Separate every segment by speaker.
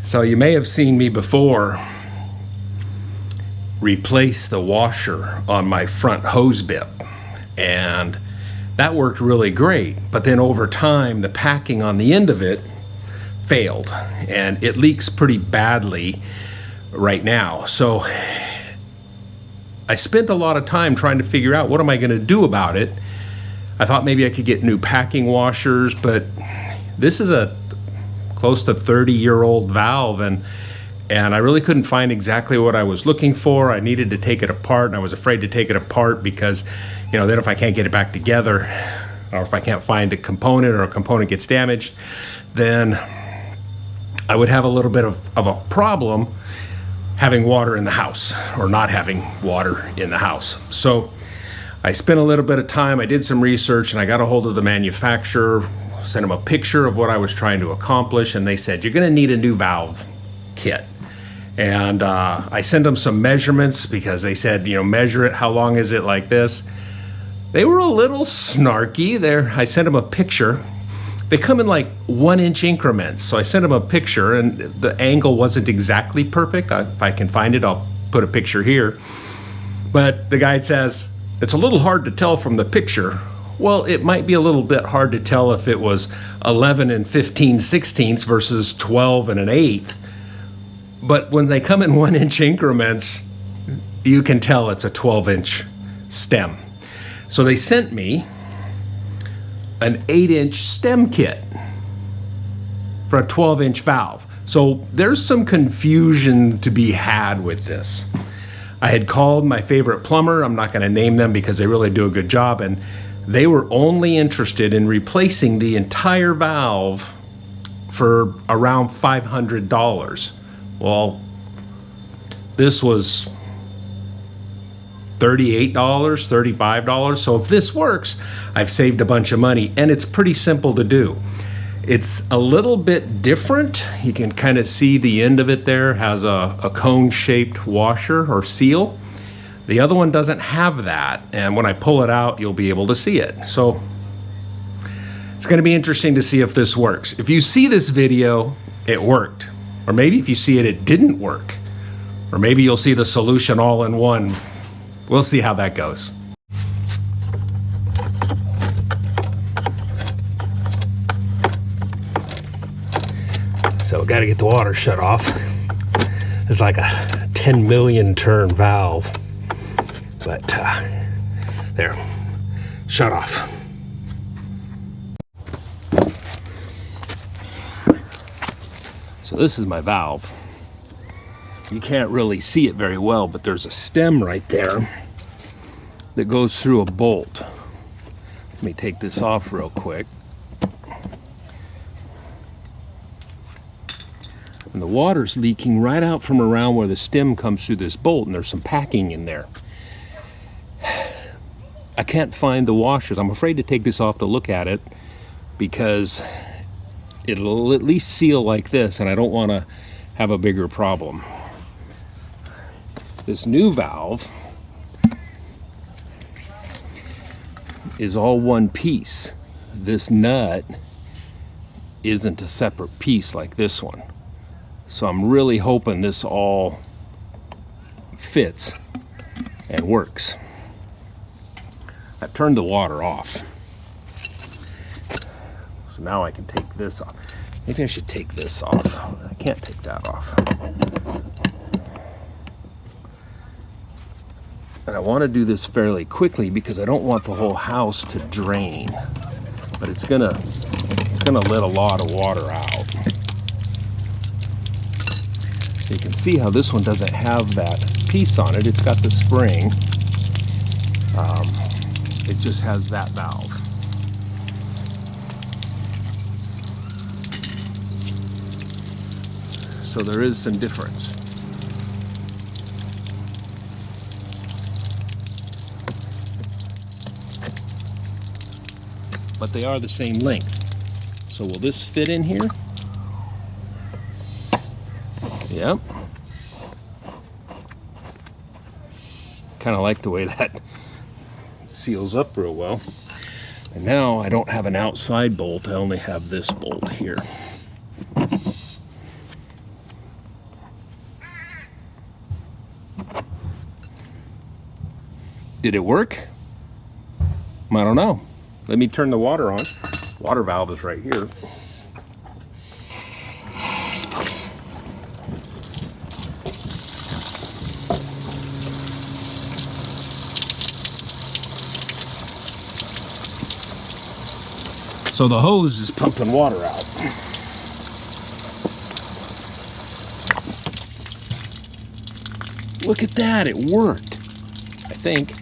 Speaker 1: So you may have seen me before replace the washer on my front hose bib, and that worked really great. But then over time, the packing on the end of it failed, and it leaks pretty badly right now. So I spent a lot of time trying to figure out what am I going to do about it. I thought maybe I could get new packing washers, but this is a close to 30-year-old valve, and I really couldn't find exactly what I was looking for. I needed to take it apart, and I was afraid to take it apart because, you know, then if I can't get it back together, or if I can't find a component or a component gets damaged, then I would have a little bit of a problem having water in the house or not having water in the house. So I spent a little bit of time, I did some research, and I got a hold of the manufacturer, sent them a picture of what I was trying to accomplish, and they said, you're going to need a new valve kit. And I sent them some measurements because they said, you know, measure it, how long is it like this? They were a little snarky there. I sent them a picture. They come in like 1-inch increments. So I sent them a picture, and the angle wasn't exactly perfect. If I can find it, I'll put a picture here. But the guy says, it's a little hard to tell from the picture. Well, it might be a little bit hard to tell if it was 11 and 15/16 versus 12 and 1/8. But when they come in 1-inch increments, you can tell it's a 12-inch stem. So they sent me an 8-inch stem kit for a 12-inch valve. So there's some confusion to be had with this. I had called my favorite plumber. I'm not going to name them because they really do a good job, and they were only interested in replacing the entire valve for around $500. Well, this was $38, $35. So if this works, I've saved a bunch of money, and it's pretty simple to do. It's a little bit different. You can kind of see the end of it there has a cone-shaped washer or seal. The other one doesn't have that, and when I pull it out, you'll be able to see it. So it's going to be interesting to see if this works. If you see this video, it worked. Or maybe if you see it, it didn't work. Or maybe you'll see the solution all in one. We'll see how that goes. So we got to get the water shut off. It's like a 10 million turn valve. But there, shut off. So this is my valve. You can't really see it very well, but there's a stem right there that goes through a bolt. Let me take this off real quick. And the water's leaking right out from around where the stem comes through this bolt, and there's some packing in there. I can't find the washers. I'm afraid to take this off to look at it because it'll at least seal like this, and I don't want to have a bigger problem. This new valve is all one piece. This nut isn't a separate piece like this one. So I'm really hoping this all fits and works. I've turned the water off. So now I can take this off. Maybe I should take this off. I can't take that off. And I want to do this fairly quickly because I don't want the whole house to drain. But it's gonna let a lot of water out. You can see how this one doesn't have that piece on it. It's got the spring. It just has that valve. So there is some difference. But they are the same length. So will this fit in here? Yep. Kind of like the way that seals up real well. And now I don't have an outside bolt, I only have this bolt here. Did it work? I don't know. Let me turn the water on. Water valve is right here. So the hose is pumping water out. Look at that, it worked, I think.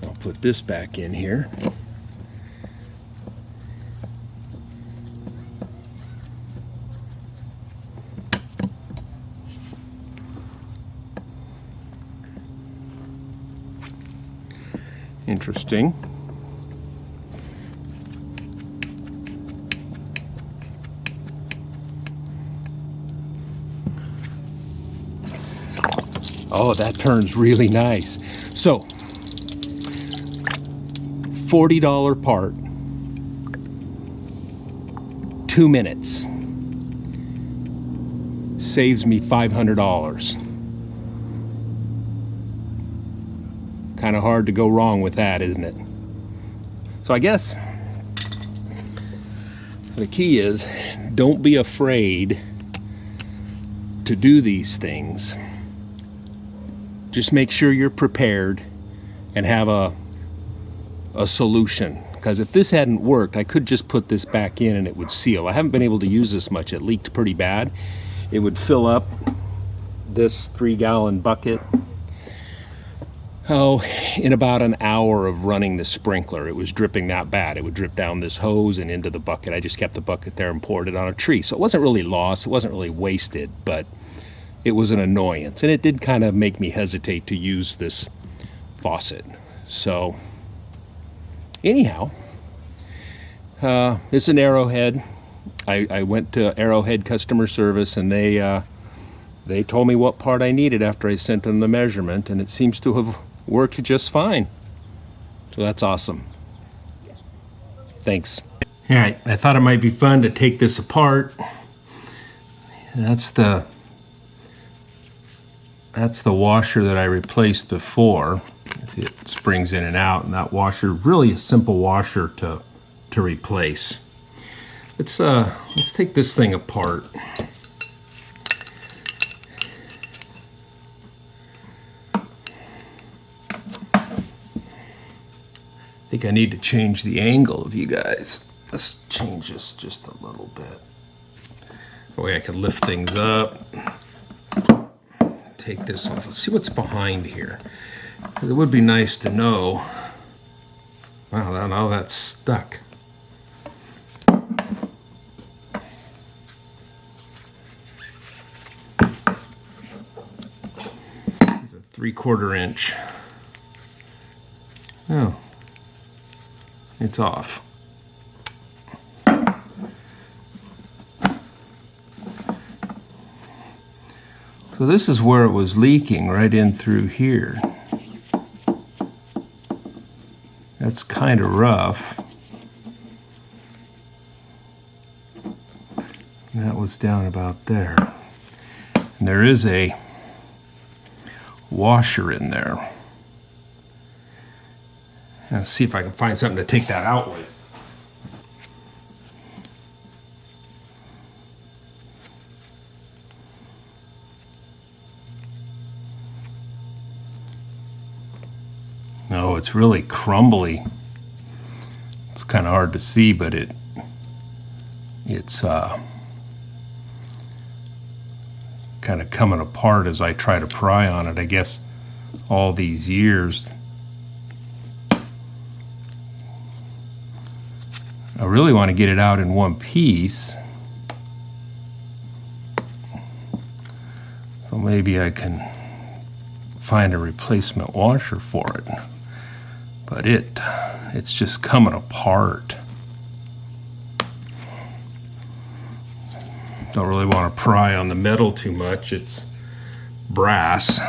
Speaker 1: I'll put this back in here. Interesting. Oh, that turns really nice. So, $40 part, 2 minutes. Saves me $500. Kind of hard to go wrong with that, isn't it? So I guess the key is, don't be afraid to do these things. Just make sure you're prepared and have a solution. Because if this hadn't worked, I could just put this back in and it would seal. I haven't been able to use this much. It leaked pretty bad. It would fill up this 3-gallon bucket, in about an hour of running the sprinkler. It was dripping that bad. It would drip down this hose and into the bucket. I just kept the bucket there and poured it on a tree. So it wasn't really lost. It wasn't really wasted, but it was an annoyance. And it did kind of make me hesitate to use this faucet. So anyhow, it's an Arrowhead. I went to Arrowhead customer service, and they told me what part I needed after I sent them the measurement, and it seems to have worked just fine. So that's awesome. Thanks. All right, I thought it might be fun to take this apart. That's the washer that I replaced before. See, it springs in and out, and that washer, really a simple washer to replace. Let's take this thing apart. I think I need to change the angle of you guys. Let's change this just a little bit. That way I can lift things up. Take this off. Let's see what's behind here. It would be nice to know. Wow, now that's stuck. It's a 3/4 inch. Oh. It's off. So this is where it was leaking, right in through here. That's kind of rough. That was down about there. And there is a washer in there. Let's see if I can find something to take that out with. No, it's really crumbly. It's kind of hard to see, but it's kind of coming apart as I try to pry on it. I guess all these years, I really want to get it out in one piece. So maybe I can find a replacement washer for it. But it's just coming apart. Don't really want to pry on the metal too much. It's brass.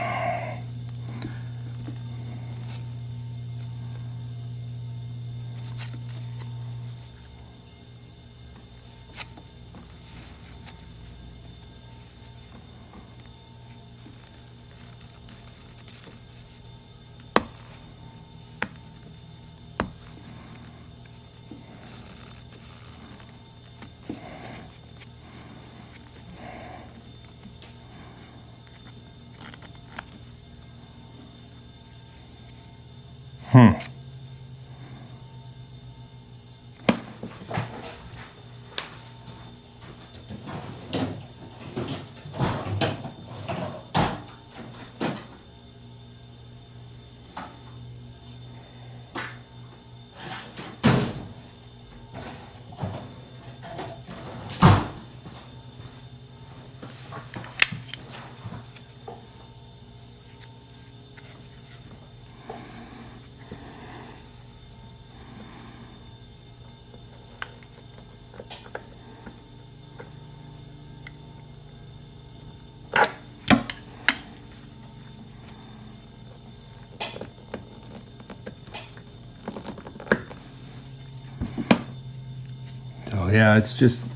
Speaker 1: So yeah, it's just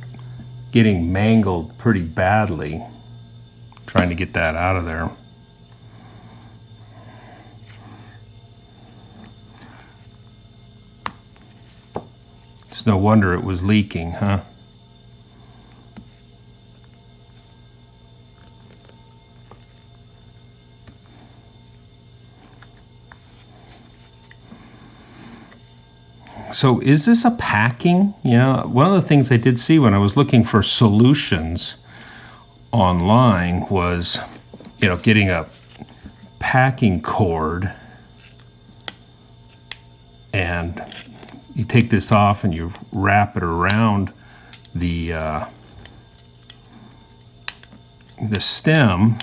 Speaker 1: getting mangled pretty badly, trying to get that out of there. It's no wonder it was leaking, huh? So is this a packing? You know, one of the things I did see when I was looking for solutions online was, you know, getting a packing cord, and you take this off and you wrap it around the stem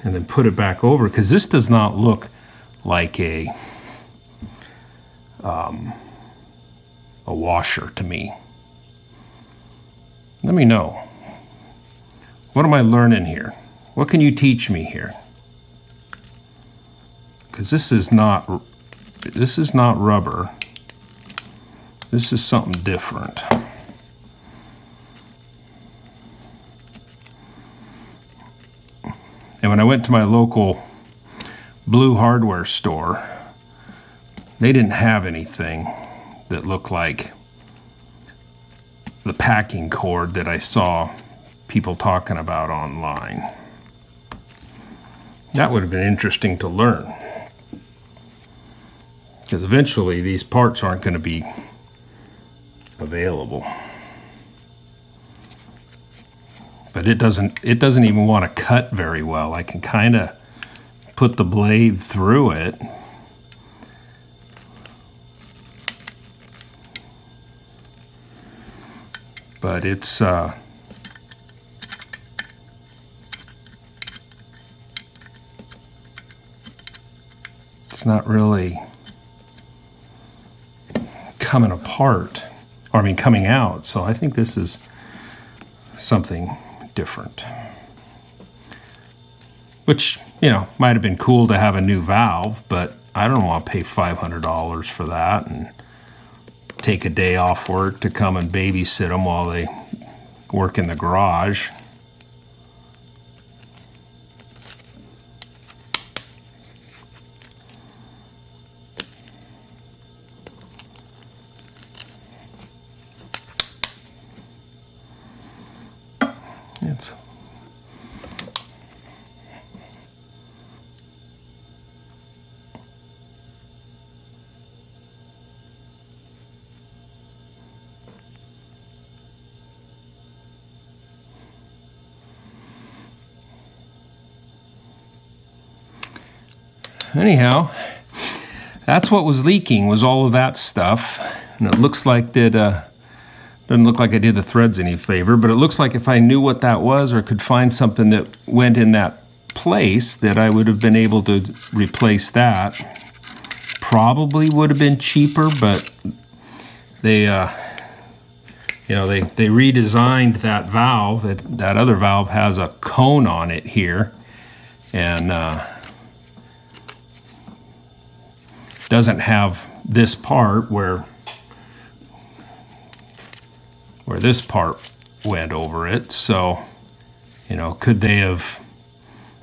Speaker 1: and then put it back over, because this does not look like a washer to me. Let me know. What am I learning here? What can you teach me here? Because this is not rubber. This is something different. And when I went to my local blue hardware store, they didn't have anything that looked like the packing cord that I saw people talking about online. That would have been interesting to learn, because eventually these parts aren't going to be available. But it doesn't even want to cut very well. I can kind of put the blade through it. But it's not really coming apart, or I mean coming out. So I think this is something different, which, you know, might have been cool to have a new valve, but I don't want to pay $500 for that and take a day off work to come and babysit them while they work in the garage. It's anyhow, that's what was leaking, was all of that stuff. And it looks like that doesn't look like I did the threads any favor, but it looks like if I knew what that was or could find something that went in that place, that I would have been able to replace that. Probably would have been cheaper, but they you know, they redesigned that valve. That other valve has a cone on it here, and doesn't have this part where this part went over it. So, you know, could they have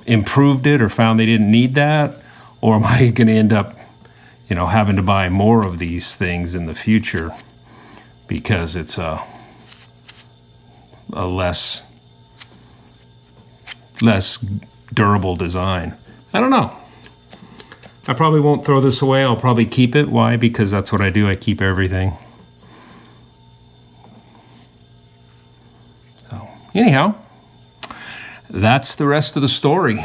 Speaker 1: improved it or found they didn't need that? Or am I going to end up, you know, having to buy more of these things in the future because it's a less durable design? I don't know. I probably won't throw this away. I'll probably keep it. Why? Because that's what I do. I keep everything. So anyhow, that's the rest of the story.